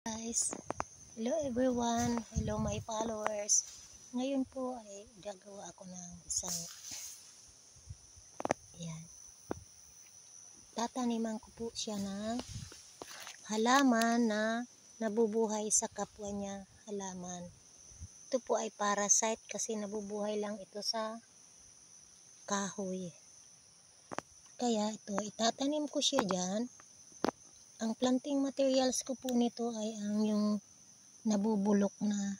Guys, hello everyone, hello my followers. Ngayon po ay gagawa ako ng isang tataniman ko po siya ng halaman na nabubuhay sa kapwa niya halaman. Ito po ay parasite kasi nabubuhay lang ito sa kahoy. Kaya ito, itatanim ko siya dyan. Ang planting materials ko po nito ay ang yung nabubulok na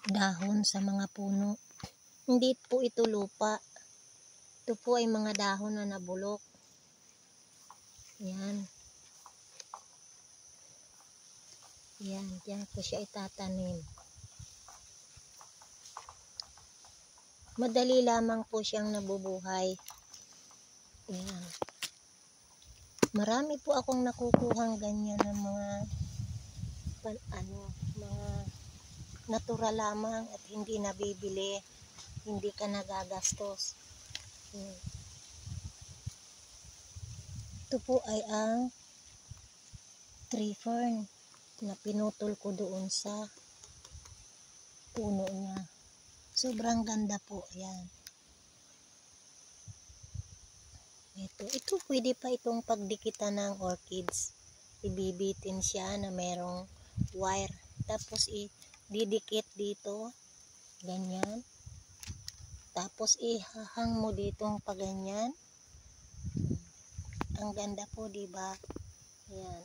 dahon sa mga puno. Hindi po ito lupa. Ito po ay mga dahon na nabulok. Yan. Yan, yan ko siya itatanim. Madali lamang po siyang nabubuhay. Yan. Marami po akong nakukuhang ganyan ng mga mga natural lamang at hindi nabibili, hindi ka nagagastos. Ito po ay ang tree fern na pinutol ko doon sa puno niya. Sobrang ganda po yan. Ito pwede pa itong pagdikitan ng orchids. Ibibitin siya na merong wire. Tapos didikit dito. Ganyan. Tapos ihahang mo ditong paganyan. Ang ganda po, diba? Ayan.